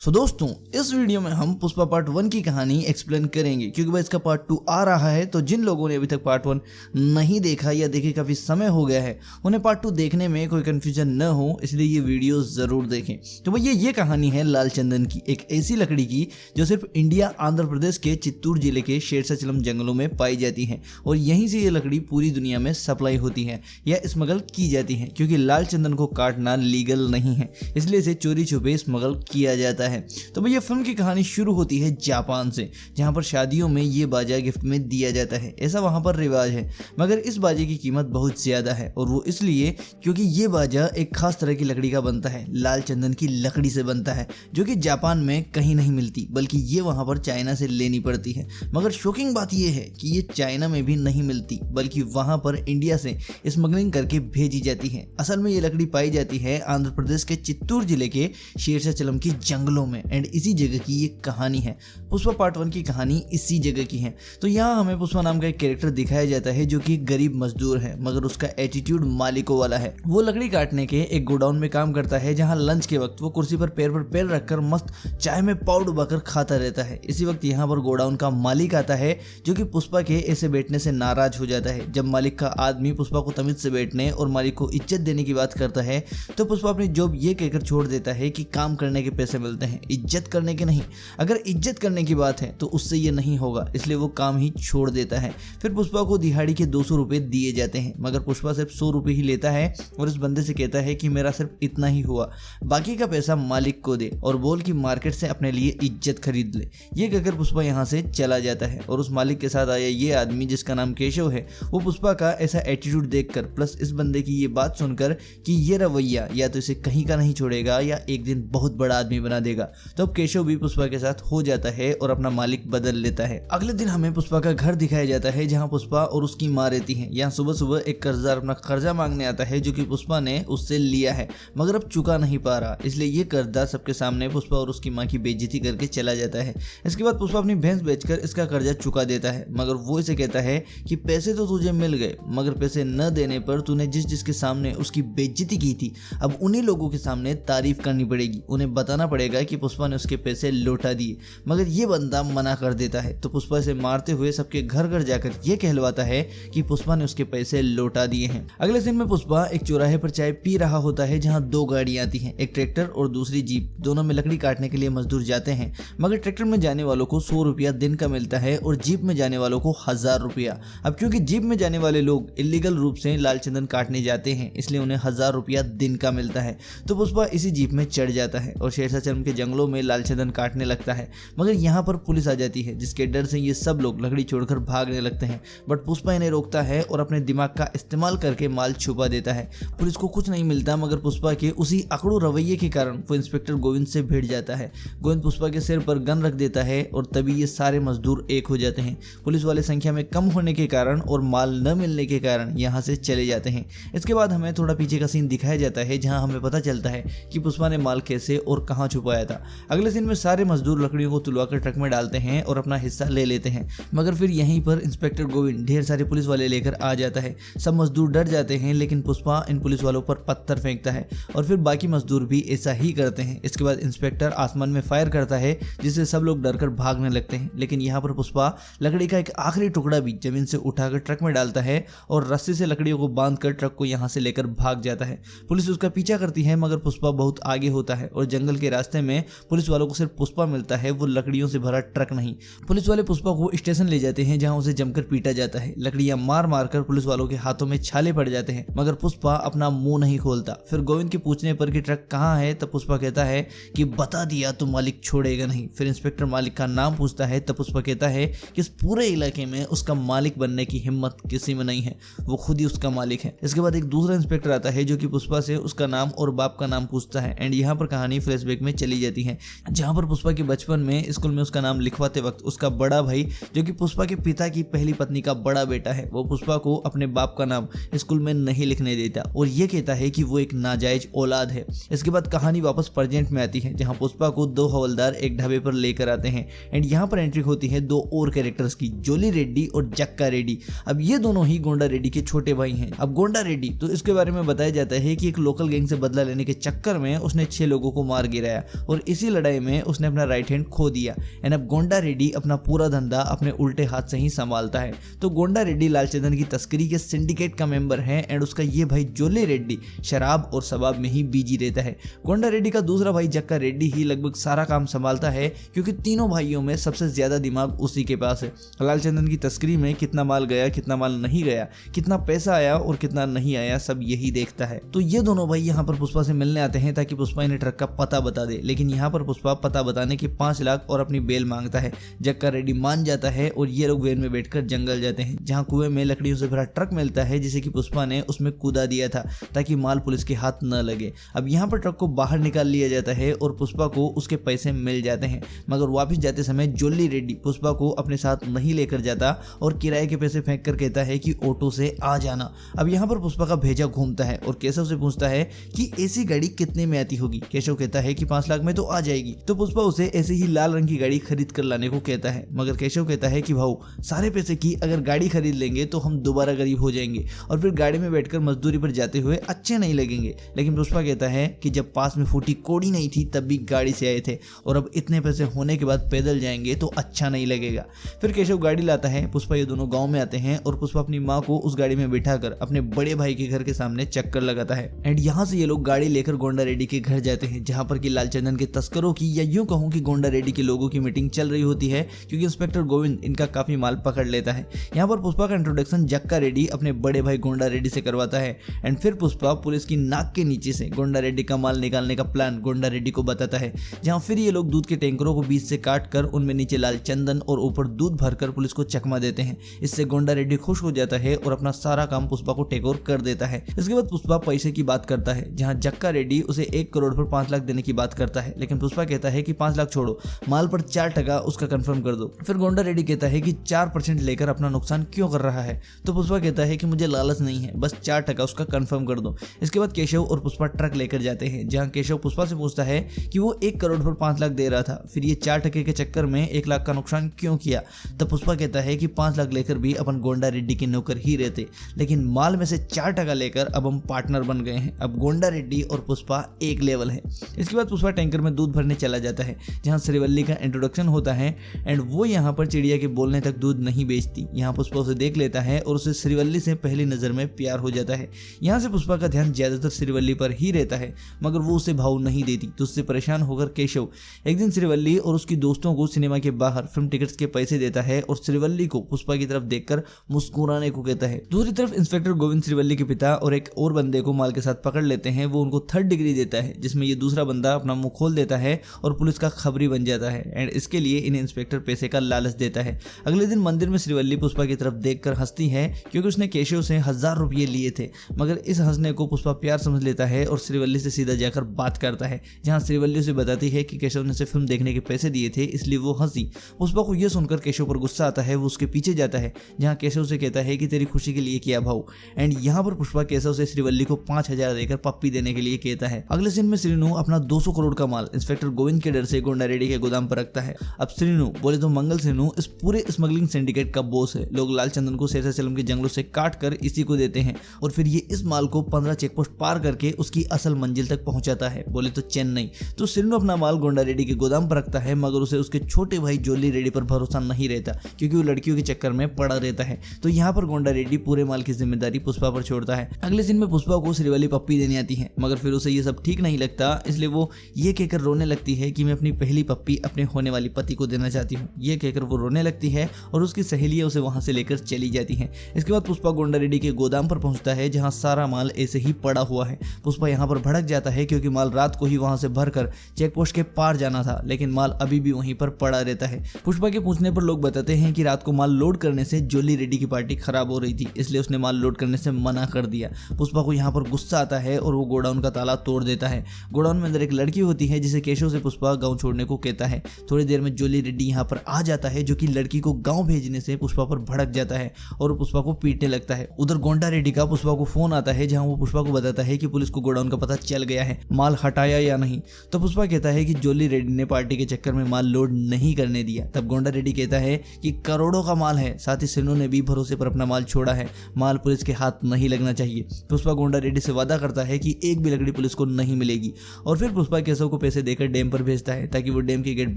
दोस्तों इस वीडियो में हम पुष्पा पार्ट 1 की कहानी एक्सप्लेन करेंगे, क्योंकि भाई इसका पार्ट 2 आ रहा है। तो जिन लोगों ने अभी तक पार्ट 1 नहीं देखा या देखे काफ़ी समय हो गया है, उन्हें पार्ट 2 देखने में कोई कन्फ्यूजन न हो, इसलिए ये वीडियो ज़रूर देखें। तो भैया ये कहानी है लाल चंदन की, एक ऐसी लकड़ी की जो सिर्फ इंडिया आंध्र प्रदेश के चित्तूर जिले के शेरशाचलम जंगलों में पाई जाती है और यहीं से ये लकड़ी पूरी दुनिया में सप्लाई होती है या स्मगल की जाती है, क्योंकि लाल चंदन को काटना लीगल नहीं है, इसलिए इसे चोरी छुपे स्मगल किया जाता है। तो भैया फिल्म की कहानी शुरू होती है जापान से, जहां पर शादियों में ये बाजा गिफ्ट में दिया जाता है। ऐसा वहां पर रिवाज है, मगर इस बाजे की कीमत बहुत ज्यादा है और वो इसलिए क्योंकि ये बाजा एक खास तरह की लकड़ी का बनता है, लाल चंदन की लकड़ी से बनता है, जो कि जापान में कहीं नहीं मिलती, बल्कि ये वहां पर चाइना से लेनी पड़ती है। मगर शॉकिंग बात यह है कि ये चाइना में भी नहीं मिलती, बल्कि वहां पर इंडिया से स्मगलिंग करके भेजी जाती है। असल में ये लकड़ी पाई जाती है आंध्र प्रदेश के चित्तूर जिले के शेरशाचलम के जंगलों में, एंड इसी जगह की ये कहानी है। पुष्पा पार्ट 1 की कहानी इसी जगह की है। तो यहाँ हमें पुष्पा नाम का एक कैरेक्टर दिखाया जाता है, जो कि गरीब मजदूर है, मगर उसका एटीट्यूड मालिकों वाला है। वो लकड़ी काटने के एक गोडाउन में काम करता है, जहाँ लंच के वक्त वो कुर्सी पर पैर रखकर मस्त चाय में पाव डुबाकर खाता रहता है। इसी वक्त यहाँ पर गोडाउन का मालिक आता है, जो कि पुष्पा के ऐसे बैठने से नाराज हो जाता है। जब मालिक का आदमी पुष्पा को तमीज से बैठने और मालिक को इज्जत देने की बात करता है, तो पुष्पा अपनी जॉब ये कहकर छोड़ देता है कि काम करने के पैसे मिलते हैं, इज्जत करने के नहीं। अगर इज्जत करने की बात है तो उससे ये नहीं होगा, इसलिए वो काम ही छोड़ देता है। फिर पुष्पा को दिहाड़ी के 200 रुपए दिए जाते हैं, मगर पुष्पा सिर्फ 100 रुपए ही लेता है और इस बंदे से कहता है कि मेरा सिर्फ इतना ही हुआ, बाकी का पैसा मालिक को दे और बोल कि मार्केट से अपने लिए इज्जत खरीद ले। ये कहकर पुष्पा यहाँ से चला जाता है और उस मालिक के साथ आया ये आदमी, जिसका नाम केशव है, वो पुष्पा का ऐसा एटीट्यूड देखकर प्लस इस बंदे की ये बात सुनकर कि ये रवैया या तो इसे कहीं का नहीं छोड़ेगा या एक दिन बहुत बड़ा आदमी बना देगा, तो अब केशव भी पुष्पा के साथ हो जाता है और अपना मालिक बदल लेता है। अगले दिन हमें पुष्पा का घर दिखाया जाता है, जहां पुष्पा और उसकी मां रहती हैं। यहाँ सुबह सुबह एक कर्जदार अपना कर्जा मांगने आता है, जो कि पुष्पा ने उससे लिया है, मगर अब चुका नहीं पा रहा, इसलिए ये कर्जदार सबके सामने पुष्पा और उसकी मां की बेइज्जती करके चला जाता है। इसके बाद पुष्पा अपनी भैंस बेचकर इसका कर्जा चुका देता है, मगर वो इसे कहता है कि पैसे तो तुझे मिल गए, मगर पैसे न देने पर तूने जिसके सामने उसकी बेइज्जती की थी, अब उन्हीं लोगों के सामने तारीफ करनी पड़ेगी, उन्हें बताना पड़ेगा कि पुष्पा ने उसके पैसे लौटा दिए। मगर ये बंदा मना कर देता है, तो पुष्पा इसे मारते हुए सबके घर घर जाकर ये कहलवाता है कि पुष्पा ने उसके पैसे लौटा दिए हैं। अगले दिन में पुष्पा एक चौराहे पर चाय पी रहा होता है, जहां 2 गाड़ियां आती हैं, एक ट्रैक्टर और दूसरी जीप। दोनों में लकड़ी काटने के लिए मजदूर जाते हैं, मगर ट्रैक्टर में जाने वालों को 100 रुपया दिन का मिलता है और जीप में जाने वालों को 1000 रुपया। अब क्योंकि जीप में जाने वाले लोग इलीगल रूप से लाल चंदन काटने जाते हैं, इसलिए उन्हें 1000 रुपया दिन का मिलता है। तो पुष्पा इसी जीप में चढ़ जाता है और शेरशाचलम के जंगलों में लाल चंदन काटने लगता है। मगर यहाँ पर पुलिस आ जाती है, जिसके डर से ये सब लोग लकड़ी छोड़कर भागने लगते हैं, बट पुष्पा इन्हें रोकता है और अपने दिमाग का इस्तेमाल करके माल छुपा देता है। पुलिस को कुछ नहीं मिलता, मगर पुष्पा के उसी अकड़ू रवैये के कारण वो इंस्पेक्टर गोविंद से भिड़ जाता है। गोविंद पुष्पा के सिर पर गन रख देता है और तभी ये सारे मजदूर एक हो जाते हैं। पुलिस वाले संख्या में कम होने के कारण और माल न मिलने के कारण यहाँ से चले जाते हैं। इसके बाद हमें थोड़ा पीछे का सीन दिखाया जाता है, जहाँ हमें पता चलता है कि पुष्पा ने माल कैसे और कहाँ छुपाया था। अगले दिन में सारे मजदूर लकड़ियों को तुलवाकर ट्रक में डालते हैं और अपना हिस्सा ले लेते हैं, मगर फिर यहीं पर इंस्पेक्टर गोविंद ढेर सारे पुलिस वाले लेकर आ जाता है। सब मजदूर डर जाते हैं, लेकिन पुष्पा इन पुलिस वालों पर पत्थर फेंकता है और फिर बाकी मजदूर भी ऐसा ही करते हैं। इसके बाद इंस्पेक्टर आसमान में फायर करता है, जिससे सब लोग डरकर भागने लगते हैं, लेकिन यहाँ पर पुष्पा लकड़ी का एक आखिरी टुकड़ा भी जमीन से उठाकर ट्रक में डालता है और रस्सी से लकड़ियों को बांधकर ट्रक को यहाँ से लेकर भाग जाता है। पुलिस उसका पीछा करती है, मगर पुष्पा बहुत आगे होता है और जंगल के रास्ते में पुलिस वालों को सिर्फ पुष्पा मिलता है, वो लकड़ियों से भरा ट्रक नहीं। पुलिस वाले पुष्पा को स्टेशन ले जाते हैं, जहां उसे जमकर पीटा जाता है। लकड़ियां मार मार कर पुलिस वालों के हाथों में छाले पड़ जाते हैं, मगर पुष्पा अपना मुंह नहीं खोलता। फिर गोविंद के पूछने पर कि ट्रक कहाँ है, तब पुष्पा कहता है कि बता दिया तो मालिक छोड़ेगा नहीं। फिर इंस्पेक्टर मालिक का नाम पूछता है, तब पुष्पा कहता है कि इस पूरे इलाके में उसका मालिक बनने की हिम्मत किसी में नहीं है, वो खुद ही उसका मालिक है। इसके बाद एक दूसरा इंस्पेक्टर आता है, जो कि पुष्पा से उसका नाम और बाप का नाम पूछता है, एंड यहाँ पर कहानी फ्लैशबैक में चली जाती है, जहाँ पर पुष्पा के बचपन में स्कूल में उसका नाम लिखवाते वक्त उसका बड़ा भाई, जो कि पुष्पा के पिता की पहली पत्नी का बड़ा बेटा है, वो पुष्पा को अपने बाप का नाम स्कूल में नहीं लिखने देता और ये कहता है कि वो एक नाजायज औलाद है। इसके बाद कहानी वापस प्रेजेंट में आती है, जहाँ पुष्पा को 2 हवलदार एक ढाबे पर लेकर आते हैं, एंड यहाँ पर एंट्री होती है 2 और कैरेक्टर्स की, जोली रेड्डी और जक्का रेड्डी। अब ये दोनों ही गोंडा रेड्डी के छोटे भाई हैं। अब गोंडा रेड्डी तो इसके बारे में बताया जाता है कि एक लोकल गैंग से बदला लेने के चक्कर में उसने 6 लोगों को मार गिराया और इसी लड़ाई में उसने अपना राइट हैंड खो दिया। एंड अब गोंडा रेड्डी अपना पूरा धंधा अपने उल्टे हाथ से ही संभालता है। तो गोंडा रेड्डी लालचंदन की तस्करी के सिंडिकेट का मेंबर है एंड उसका ये भाई जोली रेड्डी शराब और शबाब में ही बिजी रहता है। गोंडा रेड्डी का दूसरा भाई जक्का रेड्डी ही लगभग सारा काम संभालता है क्योंकि तीनों भाइयों में सबसे ज्यादा दिमाग उसी के पास है। लालचंदन की तस्करी में कितना माल गया, कितना माल नहीं गया, कितना पैसा आया और कितना नहीं आया, सब यही देखता है। तो ये दोनों भाई यहाँ पर पुष्पा से मिलने आते हैं ताकि पुष्पा इन्हें ट्रक का पता बता दे, लेकिन यहाँ पर पुष्पा पता बताने के 5 लाख और अपनी बेल मांगता है। जक्का रेड्डी मान जाता है और ये लोग वैन में बैठकर जंगल जाते हैं जहाँ कुएं में लकड़ियों से भरा ट्रक मिलता है जिसे कि पुष्पा ने उसमें कूदा दिया था ताकि माल पुलिस के हाथ न लगे। अब यहाँ पर ट्रक को बाहर निकाल लिया जाता है और पुष्पा को उसके पैसे मिल जाते हैं, मगर वापस जाते समय जोली रेड्डी पुष्पा को अपने साथ नहीं लेकर जाता और किराए के पैसे फेंक कर कहता है कि ऑटो से आ जाना। अब यहाँ पर पुष्पा का भेजा घूमता है और केशव से पूछता है कि ऐसी गाड़ी कितने में आती होगी। केशव कहता है कि 5 लाख में तो आ जाएगी। तो पुष्पा उसे ऐसे ही लाल रंग की गाड़ी खरीद कर लाने को कहता है, मगर केशव कहता है कि भाऊ सारे पैसे की अगर गाड़ी खरीद लेंगे तो हम दोबारा गरीब हो जाएंगे और फिर गाड़ी में बैठकर मजदूरी पर जाते हुए अच्छे नहीं लगेंगे। लेकिन पुष्पा कहता है कि जब पास में फूटी कोड़ी नहीं थी तब भी गाड़ी से आए थे और अब इतने पैसे होने के बाद पैदल जाएंगे तो अच्छा नहीं लगेगा। फिर केशव गाड़ी लाता है, पुष्पा ये दोनों गांव में आते हैं और पुष्पा अपनी माँ को उस गाड़ी में बिठाकर अपने बड़े भाई के घर के सामने चक्कर लगाता है। एंड यहाँ से ये लोग गाड़ी लेकर गोंडा रेड्डी के घर जाते हैं जहाँ पर कि लालचंदन के तस्करों की या यूं कहूँ कि गोंडा रेड्डी के लोगों की मीटिंग चल रही होती है क्योंकि इंस्पेक्टर गोविंद इनका काफी माल पकड़ लेता है। यहाँ पर पुष्पा का इंट्रोडक्शन जक्का रेड्डी अपने बड़े भाई गोंडा रेड्डी से करवाता है एंड फिर पुष्पा पुलिस की नाक के नीचे से गोंडा रेड्डी का माल निकालने का प्लान गोंडा रेड्डी को बताता है, जहाँ फिर ये लोग दूध के टैंकरों को बीच से काट कर उनमें नीचे लाल चंदन और ऊपर दूध भरकर पुलिस को चकमा देते हैं। इससे गोंडा रेड्डी खुश हो जाता है और अपना सारा काम पुष्पा को टेक ओवर कर देता है। इसके बाद पुष्पा पैसे की बात करता है जहाँ जक्का रेड्डी उसे 1 करोड़ पर 5 लाख देने की बात करता है, लेकिन पुष्पा कहता है कि 5 लाख छोड़ो, माल पर 4% उसका कंफर्म कर दो। फिर गोंडा रेड्डी कहता है कि 4% लेकर अपना नुकसान क्यों कर रहा है। तो पुष्पा कहता है कि मुझे लालच नहीं है, बस 4% उसका कंफर्म कर दो। इसके बाद केशव और पुष्पा ट्रक लेकर जाते हैं जहाँ केशव पुष्पा से पूछता है कि वो 1 करोड़ पर 5 लाख दे रहा था, फिर ये 4% के चक्कर में 1 लाख का नुकसान क्यों किया। तब पुष्पा कहता है कि 5 लाख लेकर भी अपन गोंडा रेड्डी के नौकर ही रहते, लेकिन माल में से 4% लेकर अब हम पार्टनर बन गए हैं। अब गोंडा रेड्डी और पुष्पा एक लेवल है। इसके बाद पुष्पा टैंकर में दूध भरने चला जाता है जहाँ श्रीवल्ली का इंट्रोडक्शन होता है एंड वो यहाँ पर चिड़िया के बोलने तक दूध नहीं बेचती। यहाँ पुष्पा उसे देख लेता है और उसे श्रीवल्ली से पहली नजर में प्यार हो जाता है। यहाँ से पुष्पा का ध्यान ज्यादातर श्रीवल्ली पर ही रहता है, मगर वो उसे भाव नहीं देती। तो उससे परेशान होकर केशव एक दिन श्रीवल्ली और उसकी दोस्तों को सिनेमा के बाहर फिल्म टिकट्स के पैसे देता है और श्रीवल्ली को पुष्पा की तरफ देखकर मुस्कुराने को कहता है। दूसरी तरफ इंस्पेक्टर गोविंद श्रीवल्ली के पिता और एक और बंदे को माल के साथ पकड़ लेते हैं। वो उनको 3rd डिग्री देता है जिसमें ये दूसरा बंदा अपना मुंह खोल देता है और पुलिस का खबरी बन जाता है एंड इसके लिए इन्हें इंस्पेक्टर पैसे का लालच देता है। अगले दिन मंदिर में श्रीवल्ली पुष्पा की तरफ देखकर हंसती है क्योंकि उसने केशव से 1000 रुपये लिए थे, मगर इस हंसने को पुष्पा प्यार समझ लेता है और श्रीवल्ली से सीधा जाकर बात करता है जहां श्रीवल्ली उसे बताती है कि केशव ने उसे फिल्म देखने के पैसे दिए थे इसलिए वो हंसी। पुष्पा को यह सुनकर केशव पर गुस्सा आता है, वो उसके पीछे जाता है जहां केशव से कहता है कि तेरी खुशी के लिए किया भाव। एंड यहाँ पर पुष्पा केशव से श्रीवल्ली को 5000 देकर पप्पी देने के लिए कहता है। अगले सीन में श्रीनु अपना 200 करोड़ का माल इंस्पेक्टर गोविंद के डर से गोंडा रेड्डी के गोदाम पर रखता है। अब श्रीनु बोले तो मंगल श्रीनु इस पूरे स्मगलिंग सिंडिकेट का बॉस है। लोग लालचंदन को शेषाचलम के जंगलों से काट कर इसी को देते हैं और फिर ये इस माल को 15 चेकपोस्ट पार करके उसकी असल मंजिल तक पहुंचाता है, बोले तो चेन्नई। तो श्रीनु अपना माल गोंडा रेड्डी के गोदाम पर रखता है, मगर उसे उसके छोटे भाई जोली रेड्डी पर भरोसा नहीं रहता क्योंकि वो लड़कियों के चक्कर में पड़ा रहता है। तो यहाँ पर गोंडा रेड्डी पूरे माल की जिम्मेदारी पुष्पा पर छोड़ता है। अगले सीन में पुष्पा को श्रीवल्ली पप्पी देने आती है, मगर फिर उसे ये सब ठीक नहीं लगता, इसलिए वो ये कहकर रोने लगती है कि मैं अपनी पहली पप्पी अपने होने वाली पति को देना चाहती हूँ। ये कहकर वो रोने लगती है और उसकी सहेलियां उसे वहां से लेकर चली जाती हैं। इसके बाद पुष्पा गोंडा रेड्डी के गोदाम पर पहुंचता है जहां सारा माल ऐसे ही पड़ा हुआ है। पुष्पा यहां पर भड़क जाता है क्योंकि माल रात को ही वहां से भरकर चेकपोस्ट के पार जाना था, लेकिन माल अभी भी वहीं पर पड़ा रहता है। पुष्पा के पूछने पर लोग बताते हैं कि रात को माल लोड करने से जोली रेड्डी की पार्टी खराब हो रही थी, इसलिए उसने माल लोड करने से मना कर दिया। पुष्पा को यहाँ पर गुस्सा आता है और वो गोडाउन का ताला तोड़ देता है। गोडाउन में अंदर एक लड़की होती है जिसे केशव से पुष्पा गाँव छोड़ने को कहता है। थोड़ी देर में जोली रेड्डी यहाँ पर आ जाता है जो कि लड़की को गाँव भेजने से पुष्पा पर भड़क जाता है और पुष्पा को पीटने लगता है। उधर गोंडा रेड्डी का पुष्पा को फोन आता है जहां वो पुष्पा को बताता है कि पुलिस को गोडाउन का पता चल गया है, माल हटाया या नहीं। तो पुष्पा कहता है कि जोली रेड्डी ने पार्टी के चक्कर में माल लोड नहीं करने दिया। तब गोंडा रेड्डी कहता है कि करोड़ों का माल है, साथ ही सिन्नू ने भी भरोसे पर अपना माल छोड़ा है, माल पुलिस के हाथ नहीं लगना चाहिए। पुष्पा गोंडा रेड्डी से वादा करता है कि एक भी लकड़ी पुलिस को नहीं मिलेगी और फिर पुष्पा केशव को पैसे देकर डैम पर भेजता है ताकि वो डैम की गेट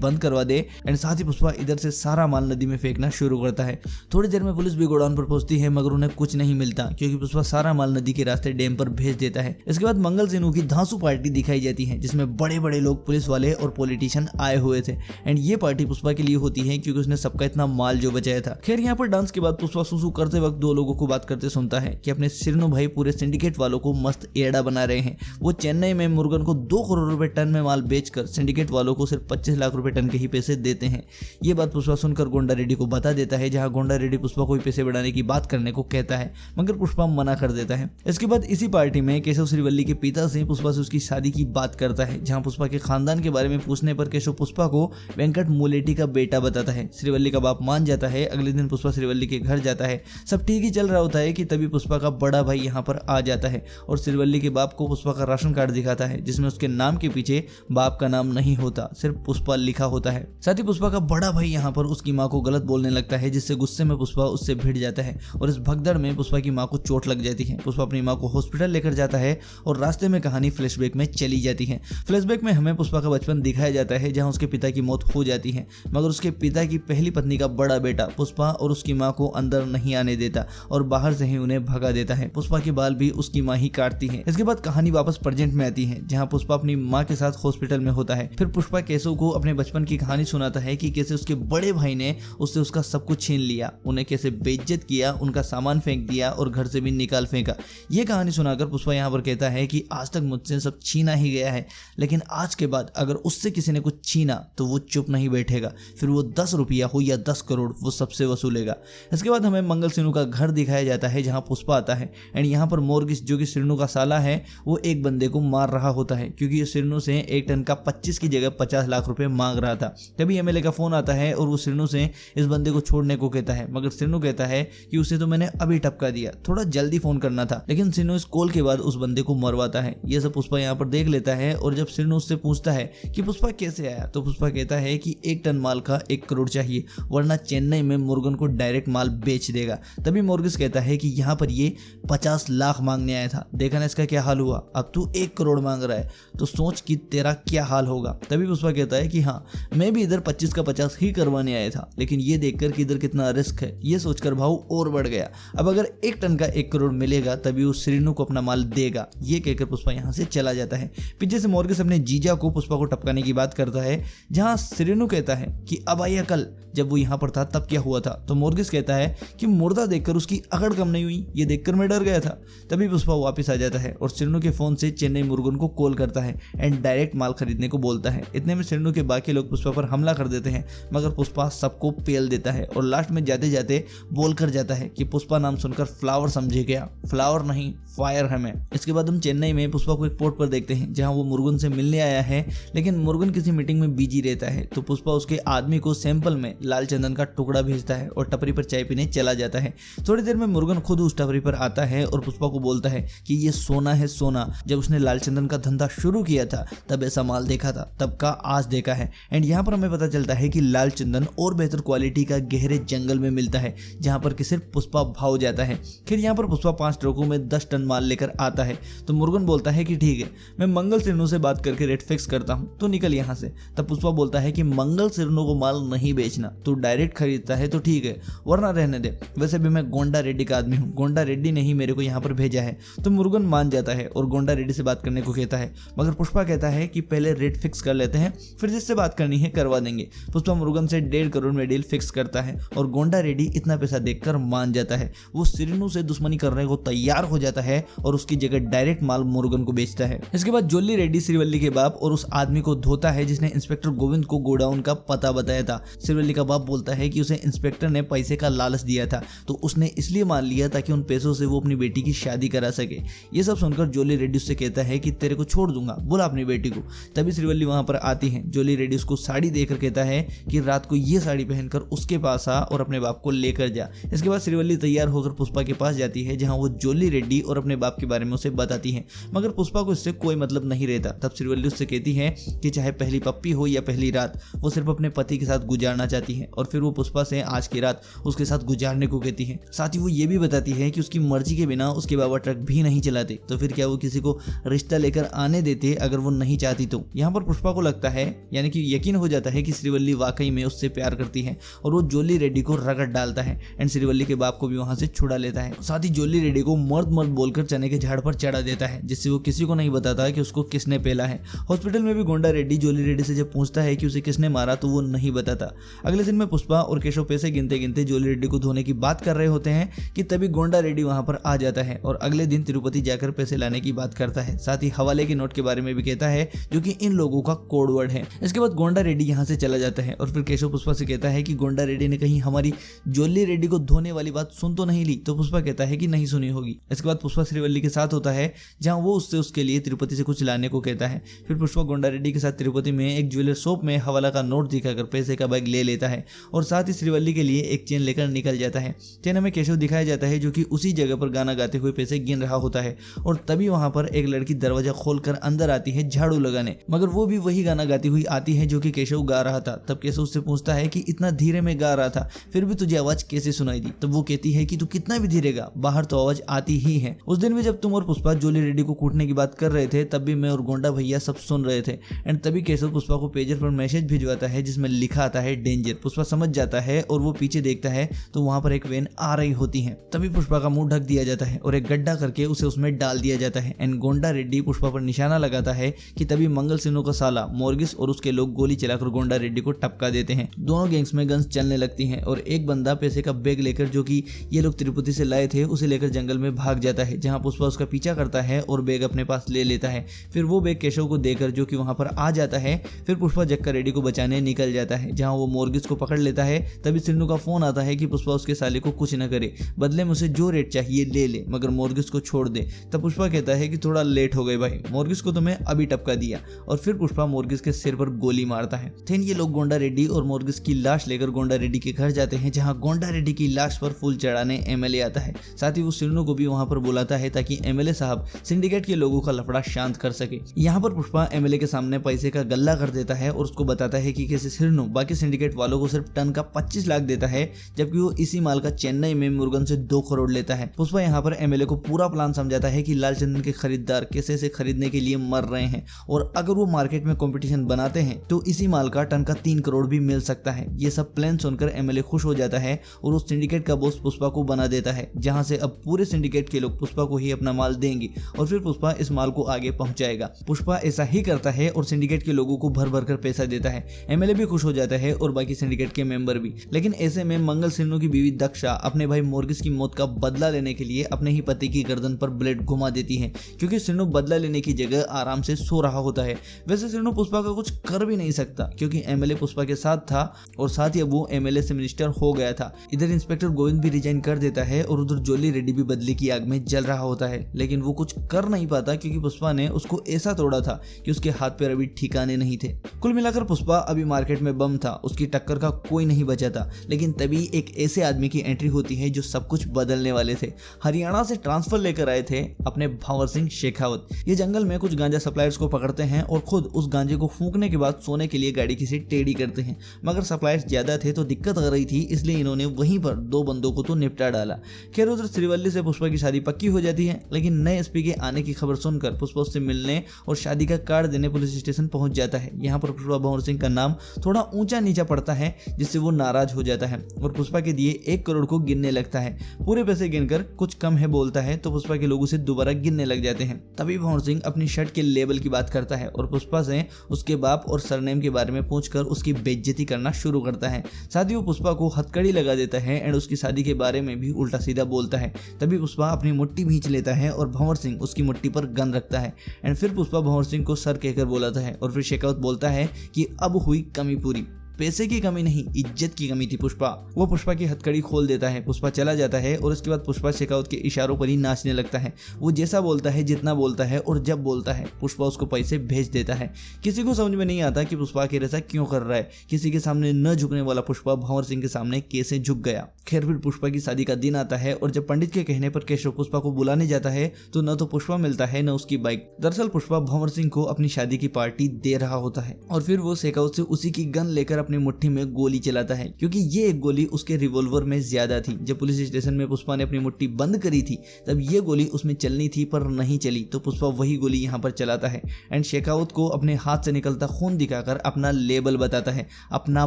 बंद करवा दे। एंड साथ ही पुष्पा इधर से सारा माल नदी में फेंकना शुरू करता है। थोड़ी देर में पुलिस भी गोडाउन पर पहुंचती है मगर उन्हें कुछ नहीं मिलता क्योंकि पुष्पा सारा माल नदी के रास्ते डैम पर भेज देता है। इसके बाद मंगल सिन्हू की धांसू पार्टी दिखाई जाती है जिसमें बड़े बड़े लोग, पुलिस वाले और पॉलिटिशियन आए हुए थे। एंड ये पार्टी पुष्पा के लिए होती है क्योंकि उसने सबका इतना माल जो बचाया था। खैर यहाँ पर डांस के बाद पुष्पा सुसु करते वक्त दो लोगों को बात करते सुनता है कि अपने सिरनू भाई पूरे सिंडिकेट वालों को मस्त एड़ा बना रहे हैं। वो चेन्नई में मुर्गन को 2 करोड़ रुपए टन में माल बेचकर सिंडिकेट वालों को सिर्फ 25 लाख रुपए टन के ही पैसे देते हैं। ये बात पुष्पा सुनकर गोंडा रेड्डी को बता देता है, जहां गोंडा रेड्डी पुष्पा को पैसे बढ़ाने की बात करने को कहता है मगर पुष्पा मना कर देता है। इसके बाद इसी पार्टी में केशव श्रीवल्ली के पिता से पुष्पा से उसकी शादी की बात करता है, जहां पुष्पा के खानदान के बारे में पूछने पर केशव पुष्पा को वेंकट मुलेटी का बेटा बताता है। श्रीवल्ली का बाप मान जाता है। अगले दिन पुष्पा श्रीवल्ली के घर जाता है। सब ठीक ही चल रहा होता है कि तभी पुष्पा का बड़ा भाई यहाँ पर आ जाता है और श्रीवल्ली के बाप को पुष्पा का राशन कार्ड दिखाता है जिसमें उसके नाम के पीछे बाप का नाम नहीं होता, सिर्फ पुष्पा लिखा होता है। साथ ही पुष्पा का बड़ा भाई यहाँ पर उसकी माँ को गलत बोलने लगता है जिससे गुस्से में पुष्पा उससे भिड़ जाता है और इस भगदड़ में पुष्पा की माँ को चोट लग जाती है। पुष्पा अपनी माँ को हॉस्पिटल लेकर जाता है और रास्ते में कहानी फ्लैशबैक में चली जाती है। फ्लैशबैक में हमें पुष्पा का बचपन दिखाया जाता है जहाँ उसके पिता की मौत हो जाती है मगर उसके पिता की पहली पत्नी का बड़ा बेटा पुष्पा और उसकी माँ को अंदर नहीं आने देता और बाहर से ही उन्हें भगा देता है। पुष्पा के बाल भी उसकी माँ ही काटती है। इसके बाद कहानी वापस प्रेजेंट में आती है जहाँ पुष्पा अपनी माँ के साथ हॉस्पिटल में होता है। फिर पुष्पा केशव को अपने बचपन की कहानी सुनाता है कि कैसे उसके बड़े भाई ने उससे उसका सब कुछ छीन लिया, उन्हें कैसे बेइज्जत किया, उनका सामान फेंक दिया और घर से भी निकाल फेंका। ये कहानी सुनाकर पुष्पा यहाँ पर कहता है कि आज तक मुझसे सब छीना ही गया है लेकिन आज के बाद अगर उससे किसी ने कुछ छीना तो वो चुप नहीं बैठेगा, फिर वो 10 रुपया हो या 10 करोड़ वो सबसे वसूलेगा। इसके बाद हमें मंगल सिन्हू का घर दिखाया जाता है जहाँ पुष्पा आता है एंड यहाँ पर मोर्गिस जो कि सिरनू का साला है वो एक बंदे को मार रहा होता है क्योंकि ये सिरनू से 1 टन का 25 की जगह 50 लाख रुपए मांग रहा था। तभी एमएलए का फोन आता है और वो सिरनू से इस बंदे को छोड़ने को कहता है मगर सिरनू कहता है कि उसे तो मैंने अभी टपका दिया, थोड़ा जल्दी फोन करना था। लेकिन सिरनू इस कॉल के बाद उस बंदे को मरवाता है। ये सब पुष्पा यहाँ पर देख लेता है और जब सिरनू उससे पूछता है कि पुष्पा कैसे आया तो पुष्पा कहता है कि 1 टन माल का 1 करोड़ चाहिए वरना चेन्नई में मुर्गन को डायरेक्ट माल बेच देगा। तभी मोर्गिस कहता है कि यहाँ पर ये 50 लाख मांगने आया था, देखा ना इसका क्या हाल हुआ, अब तू 1 करोड़ मांग रहा है तो सोच कि तेरा क्या हाल होगा। तभी पुष्पा कहता है कि हाँ मैं भी इधर 25 का 50 ही करवाने आया था लेकिन ये देखकर कि इधर कितना रिस्क है ये सोचकर भाव और बढ़ गया। अब अगर 1 टन का 1 करोड़ मिलेगा तभी उस श्रीनू को अपना माल देगा। ये कहकर पुष्पा यहाँ से चला जाता है। पीछे से मोर्गिस अपने जीजा को पुष्पा को टपकाने की बात करता है जहाँ श्रीनू कहता है कि अब आया कल जब वो यहाँ पर था तब क्या हुआ था तो मोर्गिस कहता है कि मुर्दा देखकर उसकी अकड़ कम नहीं हुई, ये देखकर मैं डर गया था। तभी पुष्पा वापस आ जाता है और सिरनू के फोन से चेन्नई मुर्गन को कॉल करता है एंड डायरेक्ट माल खरीदने को बोलता है। इतने में सिरनू के बाकी लोग पुष्पा पर हमला कर देते हैं मगर पुष्पा सबको पेल देता है और लास्ट में जाते जाते बोल कर जाता है कि पुष्पा नाम सुनकर फ्लावर समझे गया, फ्लावर नहीं फायर है मैं। इसके बाद हम चेन्नई में पुष्पा को एक पोर्ट पर देखते हैं जहाँ वो मुर्गन से मिलने आया है लेकिन मुर्गन किसी मीटिंग में बिजी रहता है तो पुष्पा उसके आदमी को सैंपल में लाल चंदन का टुकड़ा भेजता है और टपरी पर चाय पीने चला जाता है। थोड़ी देर में मुर्गन खुद उस टपरी पर आता है और पुष्पा को बोलता है कि ये सोना है सोना, जब उसने लाल चंदन का धंधा शुरू किया था तब ऐसा माल देखा था, तब का आज देखा है। एंड यहाँ पर हमें पता चलता है कि लाल चंदन और बेहतर क्वालिटी का गहरे जंगल में मिलता है जहाँ पर कि सिर्फ पुष्पा भाव जाता है। फिर यहाँ पर पुष्पा 5 ट्रकों में 10 टन माल लेकर आता है तो मुर्गन बोलता है कि ठीक है मैं मंगल सिरनू से बात करके रेट फिक्स करता हूँ तो निकल यहाँ से। तब पुष्पा बोलता है कि मंगल सिरनू को माल नहीं बेचना, तू डायरेक्ट खरीदता है तो ठीक है वरना रहने दे, वैसे भी मैं गोंडा रेड्डी का आदमी हूँ, गोंडा रेड्डी ने ही मेरे को यहाँ पर भेजा है। तो मुर्गन मान जाता है और गोंडा रेड्डी से बात करने को कहता है मगर पुष्पा कहता है कि पहले रेट फिक्स कर लेते हैं फिर जिससे बात करनी है करवा देंगे। पुष्पा मुर्गन से 1.5 करोड़ में डील फिक्स करता है और गोंडा रेड्डी इतना पैसा देखकर मान जाता है। वो सिरनू से दुश्मनी करने को तैयार हो जाता है और उसकी जगह डायरेक्ट माल मुर्गन को बेचता है। इसके बाद जोली रेड्डी श्रीवल्ली के बाप और उस आदमी को धोता है जिसने इंस्पेक्टर गोविंद को गोडाउन का पता बताया था। श्रीवल्ली का बाप बोलता है कि उसे इंस्पेक्टर ने पैसे का लालच दिया था तो उसने इसलिए मान लिया ताकि उन पैसों से वो अपनी बेटी की शादी करा सके। ये सब सुनकर जोली रेड्डी उससे कहता है कि तेरे को छोड़ दूंगा, बुला अपनी बेटी को। तभी श्रीवल्ली वहां पर आती है। जोली रेड्डी उसको साड़ी देकर कहता है कि रात को ये साड़ी पहनकर उसके पास आ और अपने बाप को लेकर जा। इसके बाद श्रीवल्ली तैयार होकर पुष्पा के पास जाती है जहां वो जोली रेड्डी और अपने बाप के बारे में उसे बताती है मगर पुष्पा को इससे कोई मतलब नहीं रहता। तब श्रीवल्ली उससे कहती है कि चाहे पहली पप्पी हो या पहली रात वो सिर्फ अपने पति के साथ गुजारना चाहती है और फिर वो पुष्पा से आज की रात उसके साथ गुजारने को कहती है। साथ ही वो ये भी बताती है कि उसकी मर्जी के बिना उसके बाबा ट्रक भी नहीं चलाते तो फिर क्या वो किसी को रिश्ता लेकर आने देते अगर वो नहीं चाहते जाती तो। यहाँ पर पुष्पा को लगता है, यानी कि यकीन हो जाता है कि श्रीवल्ली वाकई में उससे प्यार करती है और वो जोली रेड्डी को रगड़ डालता है एंड श्रीवल्ली के बाप को भी वहां से छुड़ा लेता है। साथ ही जोली रेड्डी को मर्द मर्द बोलकर चने के झाड़ पर चढ़ा देता है, जिससे वो किसी को नहीं बताता कि उसको किसने पेला है। हॉस्पिटल में भी गोंडा रेड्डी जोली रेड्डी से जब पूछता है कि उसे किसने मारा तो वो नहीं बताता। अगले दिन में पुष्पा और केशव पैसे गिनते गिनते जोली रेड्डी को धोने की बात कर रहे होते हैं कि तभी गोंडा रेड्डी वहां पर आ जाता है और अगले दिन तिरुपति जाकर पैसे लाने की बात करता है। साथ ही हवाले के नोट के बारे में भी कहता है, जो कि इन लोगों का कोड वर्ड है। इसके बाद गोंडा रेड्डी यहाँ से चला जाता है और फिर केशव पुष्पा से कहता है कि गोंडा रेड्डी ने कहीं हमारी जोली रेड्डी को धोने वाली बात सुन तो नहीं ली। तो पुष्पा कहता है कि नहीं सुनी होगी। इसके बाद पुष्पा श्रीवल्ली के साथ होता है, जहां वो उससे उसके लिए तिरुपति से कुछ लाने को कहता है। फिर पुष्पा गोंडा रेड्डी के साथ तिरुपति में एक ज्वेलर शॉप में हवाला का नोट दिखाकर पैसे का बैग ले लेता है और साथ ही श्रीवल्ली के लिए एक चेन लेकर निकल जाता है। चेन में केशव दिखाया जाता है, जो कि उसी जगह पर गाना गाते हुए पैसे गिन रहा होता है और तभी वहां पर एक लड़की दरवाजा खोलकर अंदर आती है झाड़ू लगाने, मगर वो भी वही गाना गाती हुई आती है जो कि केशव गा रहा था। तब केशव उससे पूछता है कि इतना धीरे में गा रहा था, फिर भी तुझे आवाज कैसे सुनाई दी? तब वो कहती है कि तू कितना भी धीरे गा, बाहर तो आवाज आती ही है। उस दिन भी जब तुम और पुष्पा जोली रेड्डी को कूटने की बात कर रहे थे, तब भी मैं और गोंडा भैया सब सुन रहे थे। एंड तभी केशव पुष्पा को पेजर पर मैसेज भिजवाता है जिसमें लिखा आता है डेंजर। पुष्पा समझ जाता है और वो पीछे देखता है तो वहां पर एक वैन आ रही होती है। तभी पुष्पा का मुंह ढक दिया जाता है और एक गड्ढा करके उसे उसमें डाल दिया जाता है। एंड गोंडा रेड्डी पुष्पा पर निशाना लगाता है कि तभी मंगल सिन्हो का साला मोर्गिस और उसके लोग गोली चलाकर गोंडा रेड्डी को टपका देते हैं। दोनों गैंग्स में गन्स चलने लगती हैं और एक बंदा पैसे का बैग लेकर, जो कि ये लोग तिरुपति से लाए थे, उसे लेकर जंगल में भाग जाता है, जहां पुष्पा उसका पीछा करता है और बैग अपने पास ले लेता है। फिर वो बैग केशव को देकर, जो कि वहां पर आ जाता है, फिर पुष्पा जक्का रेड्डी को बचाने निकल जाता है, जहां वो मोर्गिस को पकड़ लेता है। तभी सिन्नू का फोन आता है कि पुष्पा उसके साले को कुछ न करे, बदले में उसे जो रेट चाहिए ले ले, मगर मोर्गिस को छोड़ दे। तब पुष्पा कहता है कि थोड़ा लेट हो गए भाई, मोर्गिस को तो मैं अभी टपका दिया। और फिर पुष्पा मोर्गिस के सिर पर गोली मारता है। फिर ये लोग गोंडा रेड्डी और मोर्गिस की लाश लेकर गोंडा रेड्डी के घर जाते हैं, जहां गोंडा रेड्डी की लाश पर फूल चढ़ाने एमएलए आता है। साथ ही वो सिन्नू को भी वहां पर बुलाता है ताकि एमएलए साहब सिंडिकेट के लोगों का लफड़ा शांत कर सके। यहाँ पर पुष्पा एमएलए के सामने पैसे का गल्ला कर देता है और उसको बताता है कि कैसे सिन्नू बाकी सिंडिकेट वालों को सिर्फ टन का 25 लाख देता है, जबकि वो इसी माल का चेन्नई में मुर्गन से 2 करोड़ लेता है। पुष्पा यहाँ पर एमएलए को पूरा प्लान समझाता है कि लाल चंदन के खरीदार कैसे से खरीदने के लिए मर रहे हैं और अगर वो मार्केट में कंपटीशन बनाते हैं तो इसी माल का टन का 3 करोड़ भी मिल सकता है। ये सब प्लान सुनकर एमएलए खुश हो जाता है और उस सिंडिकेट का बॉस पुष्पा को बना देता है, जहां से अब पूरे सिंडिकेट के लोग पुष्पा को ही अपना माल देंगे और फिर पुष्पा इस माल को आगे पहुंचाएगा। पुष्पा ऐसा ही करता है और सिंडिकेट के लोगों को भर भर कर पैसा देता है। एमएलए भी खुश हो जाता है और बाकी सिंडिकेट के मेंबर भी। लेकिन ऐसे में मंगल सिन्नू की बीवी दक्षा अपने भाई मोर्गिस की मौत का बदला लेने के लिए अपने ही पति की गर्दन पर ब्लेड घुमा देती है, क्योंकि सिन्नू बदला लेने की जगह आराम से सो रहा होता है। वैसे सिन्नू पुष्पा का कुछ कर भी नहीं सकता, क्योंकि एमएलए पुष्पा के साथ था और साथ ही अब वो एमएलए से मिनिस्टर हो गया था। इधर इंस्पेक्टर गोविंद भी रिजाइन कर देता है और उधर जोली रेड्डी भी बदले की आग में जल रहा होता है, लेकिन वो कुछ कर नहीं पाता क्योंकि पुष्पा ने उसको ऐसा तोड़ा था कि उसके हाथ पैर अभी ठिकाने नहीं थे। कुल मिलाकर पुष्पा अभी मार्केट में बम था, उसकी टक्कर का कोई नहीं बचा था। लेकिन तभी एक ऐसे आदमी की एंट्री होती है जो सब कुछ बदलने वाले थे। हरियाणा से ट्रांसफर लेकर आए थे अपने भंवर सिंह शेखावत। ये जंगल में कुछ गांजा सप्लायर्स को पकड़ते हैं और खुद उस गांजे को फूंकने के बाद सोने के लिए गाड़ी की सीट टेढ़ी करते हैं, मगर सप्लायर्स ज्यादा थे तो दिक्कत आ रही थी, इसलिए इन्होंने वहीं पर 2 बंदों को तो निपटा डाला। खैर उधर श्रीवल्ली से पुष्पा की शादी पक्की हो जाती है, लेकिन नए एसपी के आने की खबर सुनकर पुष्पा उससे मिलने और शादी का कार्ड देने पुलिस स्टेशन पहुंच जाता है। यहाँ पर पुष्पा भंवर सिंह का नाम थोड़ा ऊंचा नीचा पड़ता है, जिससे वो नाराज हो जाता है और पुष्पा के दिए 1 करोड़ को गिनने लगता है। पूरे पैसे गिनकर कुछ कम है बोलता है तो पुष्पा के लोग उसे दोबारा गिनने लग जाते हैं। तभी भंवर सिंह अपनी शर्ट के लेबल की बात करता है और पुष्पा से उसके बाप और सरनेम के बारे में पूछकर उसकी बेइज्जती करना शुरू करता है। साथ ही वो पुष्पा को हथकड़ी लगा देता है एंड उसकी शादी के बारे में भी उल्टा सीधा बोलता है। तभी पुष्पा अपनी मुट्ठी भींच लेता है और भंवर सिंह उसकी मुट्ठी पर गन रखता है एंड फिर पुष्पा भंवर सिंह को सर कहकर बोलाता है और फिर शेखावत बोलता है कि अब हुई कमी पूरी। पैसे की कमी नहीं, इज्जत की कमी थी पुष्पा। वो पुष्पा की हथकड़ी खोल देता है, पुष्पा चला जाता है और उसके बाद पुष्पा शेखावत के इशारों पर ही नाचने लगता है। वो जैसा बोलता है, जितना बोलता है और जब बोलता है, पुष्पा उसको पैसे भेज देता है। किसी को समझ में नहीं आता कि पुष्पा आखिर ऐसा क्यों कर रहा है। किसी के सामने न झुकने वाला पुष्पा भंवर सिंह के सामने कैसे झुक गया। खैर फिर पुष्पा की शादी का दिन आता है और जब पंडित के कहने पर केशव पुष्पा को बुलाने जाता है तो न तो पुष्पा मिलता है न उसकी बाइक। दरअसल पुष्पा भंवर सिंह को अपनी शादी की पार्टी दे रहा होता है और फिर वो शेखावत से उसी की गन लेकर अपनी मुट्ठी में गोली चलाता है, क्योंकि ये एक गोली उसके रिवॉल्वर में ज्यादा थी। जब पुलिस स्टेशन में पुष्पा ने अपनी मुट्ठी बंद करी थी तब ये गोली उसमें चलनी थी पर नहीं चली, तो पुष्पा वही गोली यहाँ पर चलाता है एंड शेखावत को अपने हाथ से निकलता खून दिखाकर अपना लेबल बताता है, अपना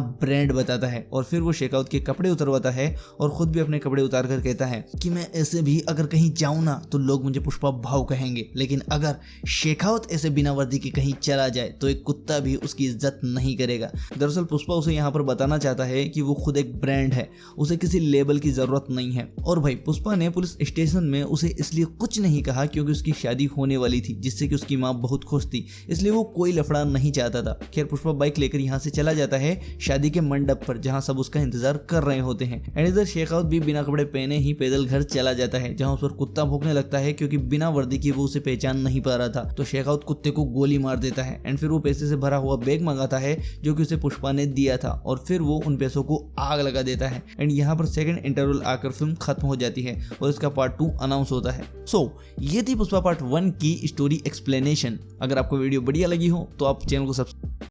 ब्रांड बताता है और फिर वो शेखावत के कपड़े उतरवाता है और खुद भी अपने कपड़े उतार कर कहता है कि मैं ऐसे भी अगर कहीं जाऊं ना तो लोग मुझे पुष्पा भाव कहेंगे, लेकिन अगर शेखावत ऐसे बिना वर्दी के कहीं चला जाए तो एक कुत्ता भी उसकी इज्जत नहीं करेगा। दरअसल पुष्पा उसे यहाँ पर बताना चाहता है कि वो खुद एक ब्रांड है, उसे किसी लेबल की जरूरत नहीं है। और भाई पुष्पा ने पुलिस स्टेशन में उसे इसलिए कुछ नहीं कहा क्योंकि उसकी शादी होने वाली थी, जिससे कि उसकी माँ बहुत खुश थी, इसलिए वो कोई लफड़ा नहीं चाहता था। खैर पुष्पा बाइक लेकर यहाँ से चला जाता है शादी के मंडप पर, जहाँ सब उसका इंतजार कर रहे होते हैं एंड इधर शेखावत भी बिना कपड़े पहने ही पैदल घर चला जाता है, जहाँ उस पर कुत्ता भौंकने लगता है क्योंकि बिना वर्दी की वो उसे पहचान नहीं पा रहा था। तो शेखावत कुत्ते को गोली मार देता है एंड फिर वो पैसे से भरा हुआ बैग मंगाता है जो कि उसे पुष्पा ने दिया था और फिर वो उन पैसों को आग लगा देता है एंड यहाँ पर सेकंड इंटरवल आकर फिल्म खत्म हो जाती है और इसका पार्ट 2 अनाउंस होता है। ये थी पुष्पा पार्ट 1 की स्टोरी एक्सप्लेनेशन। अगर आपको वीडियो बढ़िया लगी हो तो आप चैनल को सब्सक्राइब